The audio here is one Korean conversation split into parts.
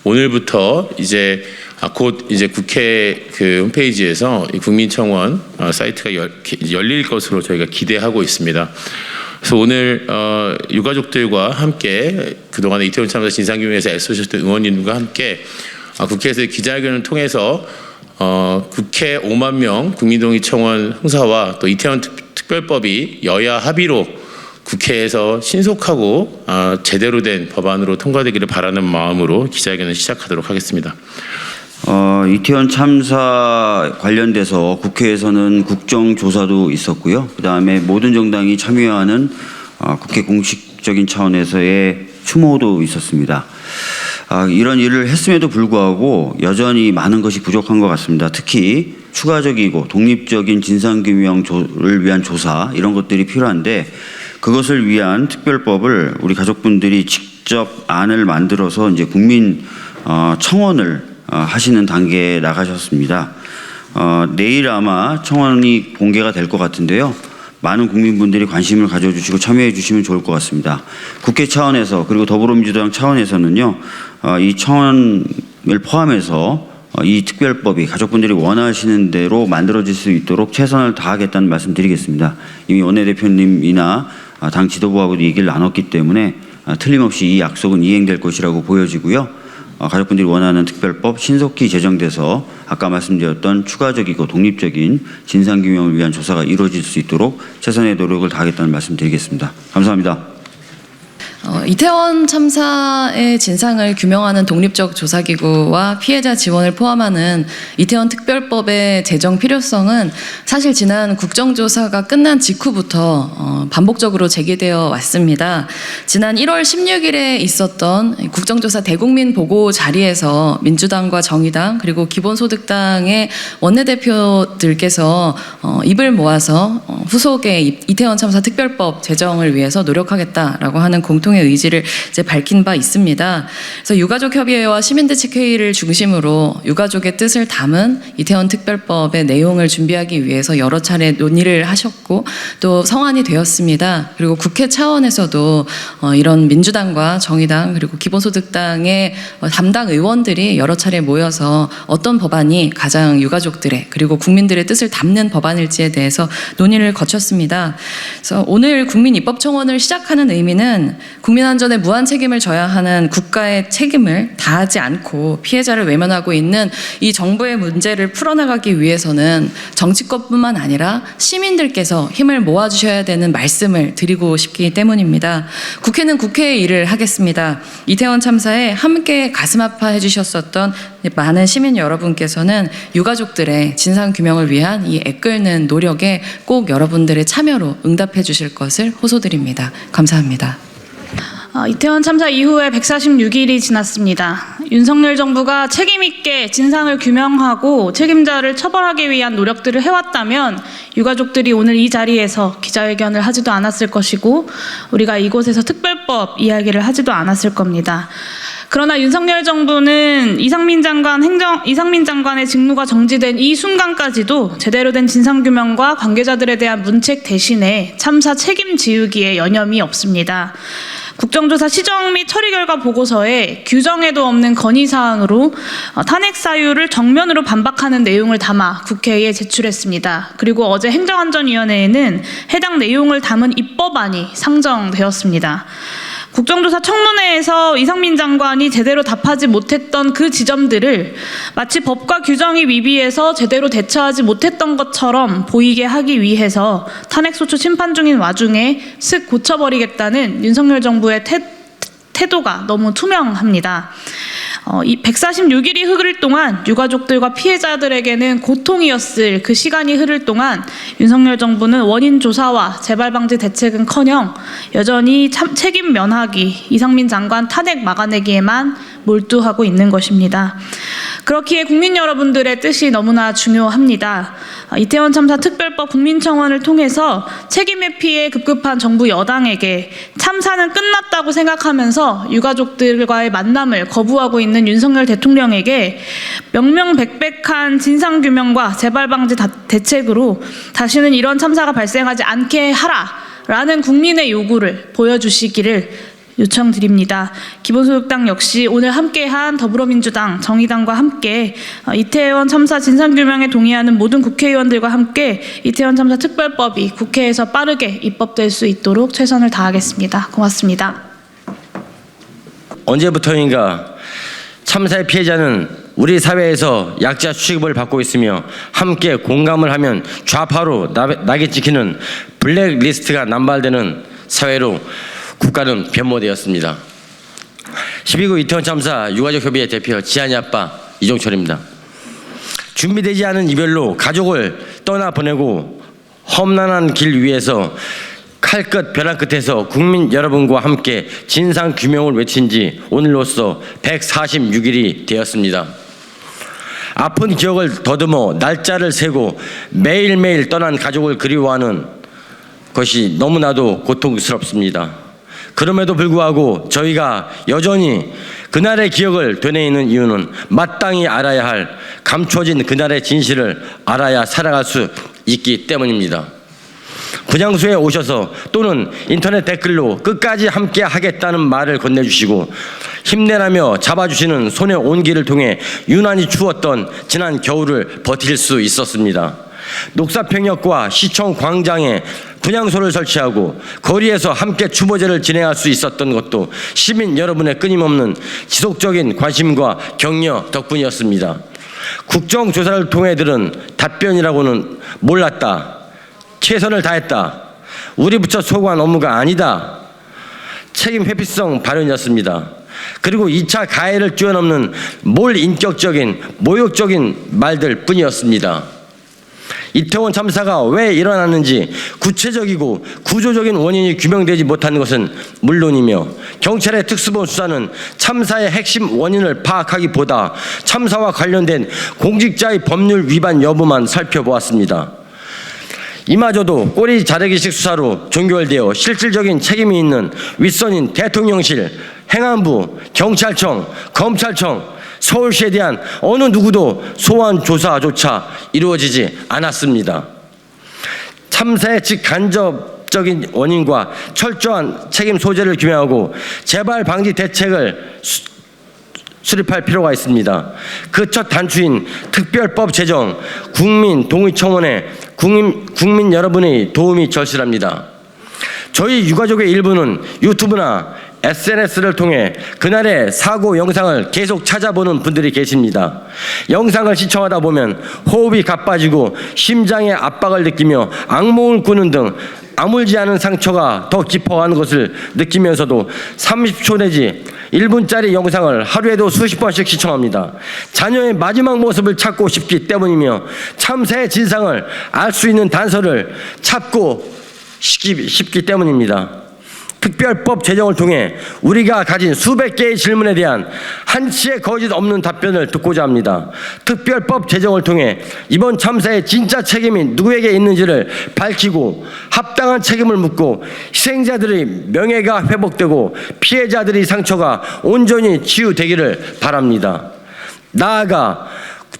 오늘부터 이제 곧 이제 국회 그 홈페이지에서 이 국민청원 사이트가 열릴 것으로 저희가 기대하고 있습니다. 그래서 오늘 유가족들과 함께 그동안에 이태원 참사 진상규명에서 애쓰셨던 의원님과 함께 국회에서 기자회견을 통해서 국회 5만 명 국민동의 청원 행사와 또 이태원 특별법이 여야 합의로 국회에서 신속하고 제대로 된 법안으로 통과되기를 바라는 마음으로 기자회견을 시작하도록 하겠습니다. 이태원 참사 관련돼서 국회에서는 국정조사도 있었고요. 그다음에 모든 정당이 참여하는 국회 공식적인 차원에서의 추모도 있었습니다. 이런 일을 했음에도 불구하고 여전히 많은 것이 부족한 것 같습니다. 특히 추가적이고 독립적인 진상규명을 위한 조사 이런 것들이 필요한데 그것을 위한 특별법을 우리 가족분들이 직접 안을 만들어서 이제 국민 청원을 하시는 단계에 나가셨습니다. 내일 아마 청원이 공개가 될 것 같은데요. 많은 국민분들이 관심을 가져주시고 참여해 주시면 좋을 것 같습니다. 국회 차원에서 그리고 더불어민주당 차원에서는요. 이 청원을 포함해서 이 특별법이 가족분들이 원하시는 대로 만들어질 수 있도록 최선을 다하겠다는 말씀 드리겠습니다. 이미 원내대표님이나 당 지도부하고도 얘기를 나눴기 때문에 틀림없이 이 약속은 이행될 것이라고 보여지고요. 가족분들이 원하는 특별법 신속히 제정돼서 아까 말씀드렸던 추가적이고 독립적인 진상규명을 위한 조사가 이루어질 수 있도록 최선의 노력을 다하겠다는 말씀 드리겠습니다. 감사합니다. 이태원 참사의 진상을 규명하는 독립적 조사기구와 피해자 지원을 포함하는 이태원 특별법의 제정 필요성은 사실 지난 국정조사가 끝난 직후부터 반복적으로 제기되어 왔습니다. 지난 1월 16일에 있었던 국정조사 대국민 보고 자리에서 민주당과 정의당 그리고 기본소득당의 원내대표들께서 입을 모아서 후속의 이태원 참사 특별법 제정을 위해서 노력하겠다라고 하는 공통의 의지를 이제 밝힌 바 있습니다. 그래서 유가족협의회와 시민대책회의를 중심으로 유가족의 뜻을 담은 이태원 특별법의 내용을 준비하기 위해서 여러 차례 논의를 하셨고 또 성안이 되었습니다. 그리고 국회 차원에서도 이런 민주당과 정의당 그리고 기본소득당의 담당 의원들이 여러 차례 모여서 어떤 법안이 가장 유가족들의 그리고 국민들의 뜻을 담는 법안일지에 대해서 논의를 거쳤습니다. 그래서 오늘 국민입법청원을 시작하는 의미는 국민 안전에 무한 책임을 져야 하는 국가의 책임을 다하지 않고 피해자를 외면하고 있는 이 정부의 문제를 풀어나가기 위해서는 정치권뿐만 아니라 시민들께서 힘을 모아주셔야 되는 말씀을 드리고 싶기 때문입니다. 국회는 국회의 일을 하겠습니다. 이태원 참사에 함께 가슴 아파해 주셨었던 많은 시민 여러분께서는 유가족들의 진상규명을 위한 이 애끓는 노력에 꼭 여러분들의 참여로 응답해 주실 것을 호소드립니다. 감사합니다. 이태원 참사 이후에 146일이 지났습니다. 윤석열 정부가 책임있게 진상을 규명하고 책임자를 처벌하기 위한 노력들을 해왔다면 유가족들이 오늘 이 자리에서 기자회견을 하지도 않았을 것이고 우리가 이곳에서 특별법 이야기를 하지도 않았을 겁니다. 그러나 윤석열 정부는 이상민 장관의 직무가 정지된 이 순간까지도 제대로 된 진상규명과 관계자들에 대한 문책 대신에 참사 책임 지우기에 여념이 없습니다. 국정조사 시정 및 처리 결과 보고서에 규정에도 없는 건의사항으로 탄핵 사유를 정면으로 반박하는 내용을 담아 국회에 제출했습니다. 그리고 어제 행정안전위원회에는 해당 내용을 담은 입법안이 상정되었습니다. 국정조사 청문회에서 이상민 장관이 제대로 답하지 못했던 그 지점들을 마치 법과 규정이 위비해서 제대로 대처하지 못했던 것처럼 보이게 하기 위해서 탄핵소추 심판 중인 와중에 슥 고쳐버리겠다는 윤석열 정부의 태도가 너무 투명합니다. 이 146일이 흐를 동안 유가족들과 피해자들에게는 고통이었을 그 시간이 흐를 동안 윤석열 정부는 원인 조사와 재발 방지 대책은커녕 여전히 책임 면하기, 이상민 장관 탄핵 막아내기에만 몰두하고 있는 것입니다. 그렇기에 국민 여러분들의 뜻이 너무나 중요합니다. 이태원 참사 특별법 국민청원을 통해서 책임 회피에 급급한 정부 여당에게 참사는 끝났다고 생각하면서 유가족들과의 만남을 거부하고 있는 윤석열 대통령에게 명명백백한 진상규명과 재발방지 대책으로 다시는 이런 참사가 발생하지 않게 하라라는 국민의 요구를 보여주시기를 요청드립니다. 기본소득당 역시 오늘 함께한 더불어민주당, 정의당과 함께 이태원 참사 진상규명에 동의하는 모든 국회의원들과 함께 이태원 참사 특별법이 국회에서 빠르게 입법될 수 있도록 최선을 다하겠습니다. 고맙습니다. 언제부터인가 참사의 피해자는 우리 사회에서 약자 취급을 받고 있으며 함께 공감을 하면 좌파로 낙에 찍히는 블랙리스트가 남발되는 사회로 국가는 변모되었습니다. 12구 이태원 참사 유가족 협의회 대표 지한이 아빠 이종철입니다. 준비되지 않은 이별로 가족을 떠나보내고 험난한 길 위에서 칼끝 벼랑 끝에서 국민 여러분과 함께 진상규명을 외친 지 오늘로써 146일이 되었습니다. 아픈 기억을 더듬어 날짜를 세고 매일매일 떠난 가족을 그리워하는 것이 너무나도 고통스럽습니다. 그럼에도 불구하고 저희가 여전히 그날의 기억을 되뇌이는 이유는 마땅히 알아야 할 감춰진 그날의 진실을 알아야 살아갈 수 있기 때문입니다. 분향소에 오셔서 또는 인터넷 댓글로 끝까지 함께 하겠다는 말을 건네주시고 힘내라며 잡아주시는 손의 온기를 통해 유난히 추웠던 지난 겨울을 버틸 수 있었습니다. 녹사평역과 시청 광장에 분향소를 설치하고 거리에서 함께 추모제를 진행할 수 있었던 것도 시민 여러분의 끊임없는 지속적인 관심과 격려 덕분이었습니다. 국정조사를 통해 들은 답변이라고는 몰랐다, 최선을 다했다, 우리 부처 소관 업무가 아니다, 책임 회피성 발언이었습니다. 그리고 2차 가해를 뛰어넘는 몰인격적인 모욕적인 말들 뿐이었습니다. 이태원 참사가 왜 일어났는지 구체적이고 구조적인 원인이 규명되지 못한 것은 물론이며 경찰의 특수본 수사는 참사의 핵심 원인을 파악하기보다 참사와 관련된 공직자의 법률 위반 여부만 살펴보았습니다. 이마저도 꼬리 자르기식 수사로 종결되어 실질적인 책임이 있는 윗선인 대통령실, 행안부, 경찰청, 검찰청, 서울시에 대한 어느 누구도 소환 조사조차 이루어지지 않았습니다. 참사의 직간접적인 원인과 철저한 책임 소재를 규명하고 재발 방지 대책을 수립할 필요가 있습니다. 그 첫 단추인 특별법 제정, 국민 동의 청원에 국민 여러분의 도움이 절실합니다. 저희 유가족의 일부는 유튜브나 SNS를 통해 그날의 사고 영상을 계속 찾아보는 분들이 계십니다. 영상을 시청하다 보면 호흡이 가빠지고 심장의 압박을 느끼며 악몽을 꾸는 등 아물지 않은 상처가 더 깊어가는 것을 느끼면서도 30초 내지 1분짜리 영상을 하루에도 수십 번씩 시청합니다. 자녀의 마지막 모습을 찾고 싶기 때문이며 참사의 진상을 알 수 있는 단서를 찾고 싶기 때문입니다. 특별법 제정을 통해 우리가 가진 수백 개의 질문에 대한 한치의 거짓 없는 답변을 듣고자 합니다. 특별법 제정을 통해 이번 참사의 진짜 책임이 누구에게 있는지를 밝히고 합당한 책임을 묻고 희생자들의 명예가 회복되고 피해자들의 상처가 온전히 치유되기를 바랍니다. 나아가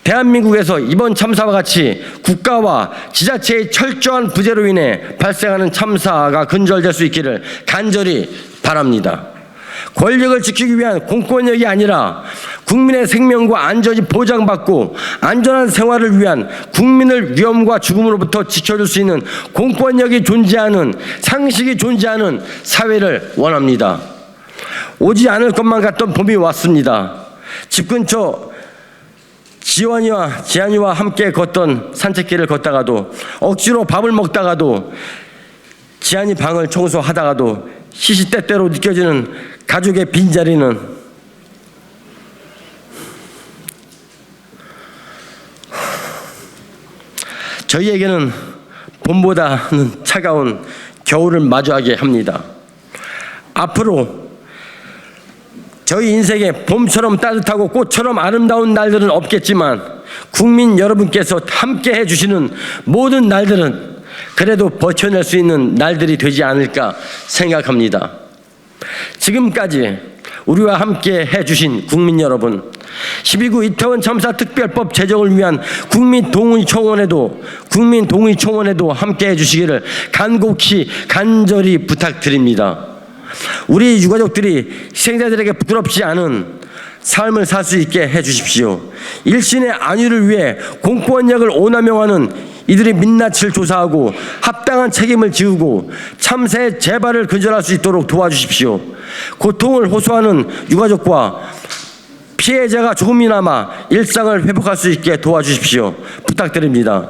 대한민국에서 이번 참사와 같이 국가와 지자체의 철저한 부재로 인해 발생하는 참사가 근절될 수 있기를 간절히 바랍니다. 권력을 지키기 위한 공권력이 아니라 국민의 생명과 안전이 보장받고 안전한 생활을 위한 국민을 위험과 죽음으로부터 지켜줄 수 있는 공권력이 존재하는, 상식이 존재하는 사회를 원합니다. 오지 않을 것만 같던 봄이 왔습니다. 집 근처 지한이와 함께 걷던 산책길을 걷다가도, 억지로 밥을 먹다가도, 지한이 방을 청소하다가도 시시때때로 느껴지는 가족의 빈자리는 저희에게는 봄보다는 차가운 겨울을 마주하게 합니다. 앞으로 저희 인생에 봄처럼 따뜻하고 꽃처럼 아름다운 날들은 없겠지만 국민 여러분께서 함께 해주시는 모든 날들은 그래도 버텨낼 수 있는 날들이 되지 않을까 생각합니다. 지금까지 우리와 함께 해주신 국민 여러분, 12구 이태원 참사 특별법 제정을 위한 국민 동의 청원에도 함께 해주시기를 간곡히 간절히 부탁드립니다. 우리 유가족들이 희생자들에게 부끄럽지 않은 삶을 살 수 있게 해주십시오. 일신의 안위를 위해 공권력을 오남용하는 이들의 민낯을 조사하고 합당한 책임을 지우고 참사의 재발을 근절할 수 있도록 도와주십시오. 고통을 호소하는 유가족과 피해자가 조금이나마 일상을 회복할 수 있게 도와주십시오. 부탁드립니다.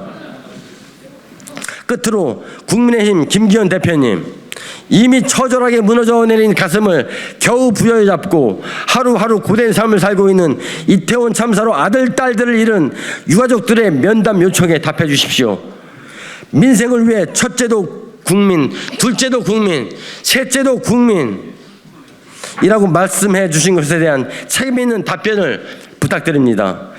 끝으로 국민의힘 김기현 대표님, 이미 처절하게 무너져 내린 가슴을 겨우 부여잡고 하루하루 고된 삶을 살고 있는 이태원 참사로 아들, 딸들을 잃은 유가족들의 면담 요청에 답해 주십시오. 민생을 위해 첫째도 국민, 둘째도 국민, 셋째도 국민이라고 말씀해 주신 것에 대한 책임 있는 답변을 부탁드립니다.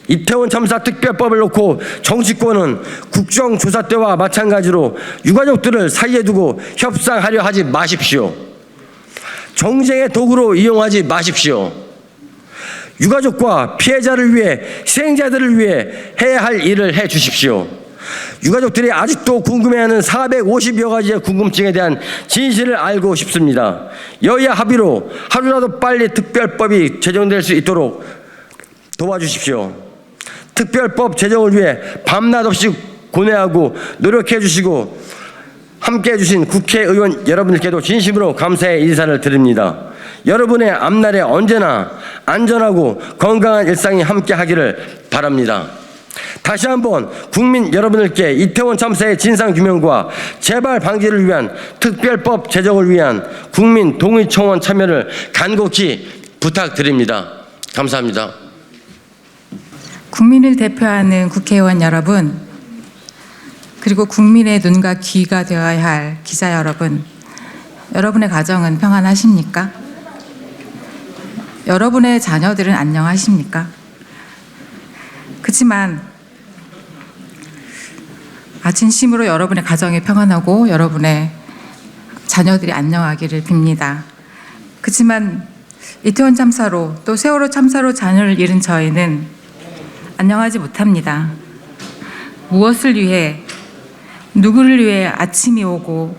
이태원 참사 특별법을 놓고 정치권은 국정조사 때와 마찬가지로 유가족들을 사이에 두고 협상하려 하지 마십시오. 정쟁의 도구로 이용하지 마십시오. 유가족과 피해자를 위해, 희생자들을 위해 해야 할 일을 해 주십시오. 유가족들이 아직도 궁금해하는 450여 가지의 궁금증에 대한 진실을 알고 싶습니다. 여야 합의로 하루라도 빨리 특별법이 제정될 수 있도록 도와주십시오. 특별법 제정을 위해 밤낮 없이 고뇌하고 노력해 주시고 함께해 주신 국회의원 여러분들께도 진심으로 감사의 인사를 드립니다. 여러분의 앞날에 언제나 안전하고 건강한 일상이 함께하기를 바랍니다. 다시 한번 국민 여러분들께 이태원 참사의 진상규명과 재발 방지를 위한 특별법 제정을 위한 국민 동의청원 참여를 간곡히 부탁드립니다. 감사합니다. 국민을 대표하는 국회의원 여러분, 그리고 국민의 눈과 귀가 되어야 할 기자 여러분, 여러분의 가정은 평안하십니까? 여러분의 자녀들은 안녕하십니까? 그렇지만 진심으로 여러분의 가정이 평안하고 여러분의 자녀들이 안녕하기를 빕니다. 그렇지만 이태원 참사로 또 세월호 참사로 자녀를 잃은 저희는 안녕하지 못합니다. 무엇을 위해, 누구를 위해 아침이 오고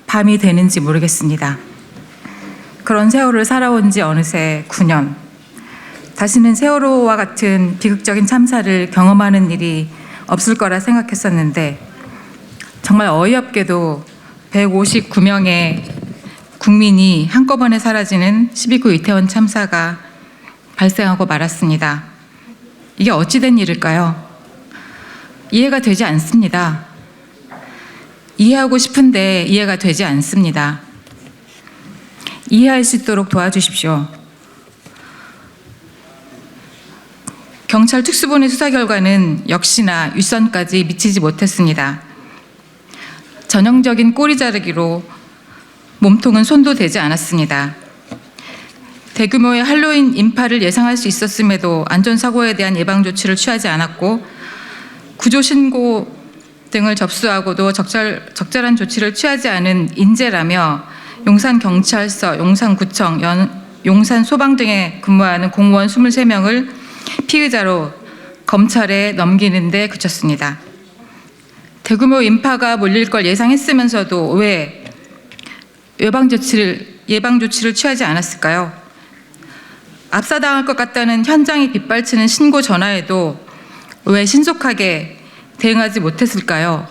밤이 되는지 모르겠습니다. 그런 세월을 살아온 지 어느새 9년. 다시는 세월호와 같은 비극적인 참사를 경험하는 일이 없을 거라 생각했었는데 정말 어이없게도 159명의 국민이 한꺼번에 사라지는 12.9 이태원 참사가 발생하고 말았습니다. 이게 어찌된 일일까요? 이해가 되지 않습니다. 이해하고 싶은데 이해가 되지 않습니다. 이해할 수 있도록 도와주십시오. 경찰 특수본의 수사 결과는 역시나 윗선까지 미치지 못했습니다. 전형적인 꼬리 자르기로 몸통은 손도 대지 않았습니다. 대규모의 할로윈 인파를 예상할 수 있었음에도 안전사고에 대한 예방조치를 취하지 않았고 구조신고 등을 접수하고도 적절한 조치를 취하지 않은 인재라며 용산경찰서, 용산구청, 용산소방 등에 근무하는 공무원 23명을 피의자로 검찰에 넘기는 데 그쳤습니다. 대규모 인파가 몰릴 걸 예상했으면서도 왜 예방조치를 취하지 않았을까요? 압사당할 것 같다는 현장이 빗발치는 신고 전화에도 왜 신속하게 대응하지 못했을까요?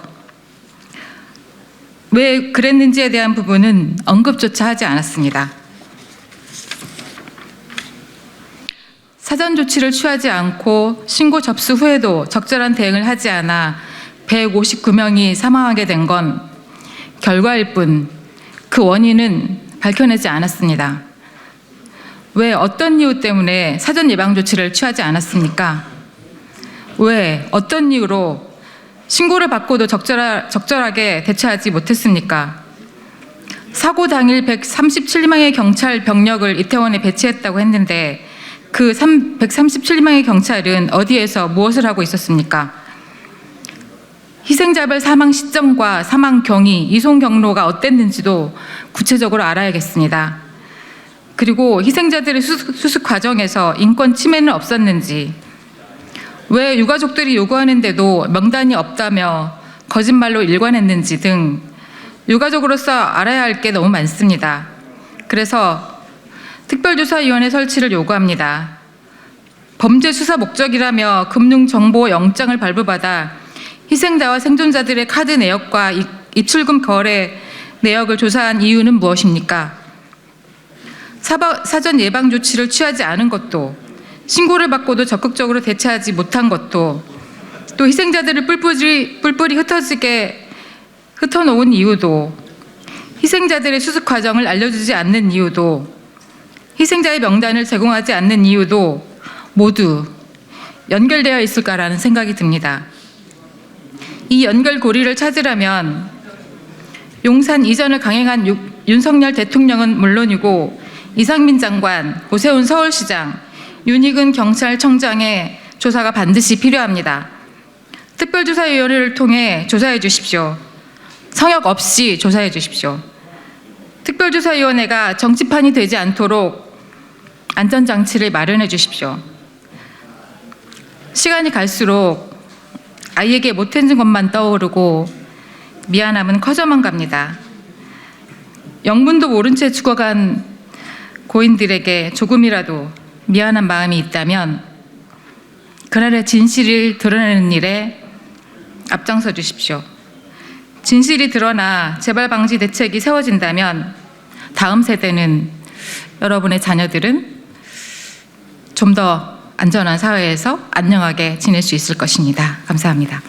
왜 그랬는지에 대한 부분은 언급조차 하지 않았습니다. 사전 조치를 취하지 않고 신고 접수 후에도 적절한 대응을 하지 않아 159명이 사망하게 된 건 결과일 뿐 그 원인은 밝혀내지 않았습니다. 왜 어떤 이유 때문에 사전 예방 조치를 취하지 않았습니까? 왜 어떤 이유로 신고를 받고도 적절하게 대처하지 못했습니까? 사고 당일 137명의 경찰 병력을 이태원에 배치했다고 했는데 그 137명의 경찰은 어디에서 무엇을 하고 있었습니까? 희생자별 사망 시점과 사망 경위, 이송 경로가 어땠는지도 구체적으로 알아야겠습니다. 그리고 희생자들의 수습 과정에서 인권 침해는 없었는지, 왜 유가족들이 요구하는데도 명단이 없다며 거짓말로 일관했는지 등 유가족으로서 알아야 할 게 너무 많습니다. 그래서 특별조사위원회 설치를 요구합니다. 범죄 수사 목적이라며 금융정보 영장을 발부받아 희생자와 생존자들의 카드 내역과 입출금 거래 내역을 조사한 이유는 무엇입니까? 사전 예방 조치를 취하지 않은 것도, 신고를 받고도 적극적으로 대처하지 못한 것도, 또 희생자들을 뿔뿔이 흩어지게 흩어놓은 이유도, 희생자들의 수습 과정을 알려주지 않는 이유도, 희생자의 명단을 제공하지 않는 이유도 모두 연결되어 있을까라는 생각이 듭니다. 이 연결고리를 찾으려면 용산 이전을 강행한 윤석열 대통령은 물론이고 이상민 장관, 오세훈 서울시장, 윤희근 경찰청장의 조사가 반드시 필요합니다. 특별조사위원회를 통해 조사해 주십시오. 성역 없이 조사해 주십시오. 특별조사위원회가 정치판이 되지 않도록 안전장치를 마련해 주십시오. 시간이 갈수록 아이에게 못해준 것만 떠오르고 미안함은 커져만 갑니다. 영문도 모른 채 죽어간 고인들에게 조금이라도 미안한 마음이 있다면 그날의 진실을 드러내는 일에 앞장서 주십시오. 진실이 드러나 재발 방지 대책이 세워진다면 다음 세대는, 여러분의 자녀들은 좀 더 안전한 사회에서 안녕하게 지낼 수 있을 것입니다. 감사합니다.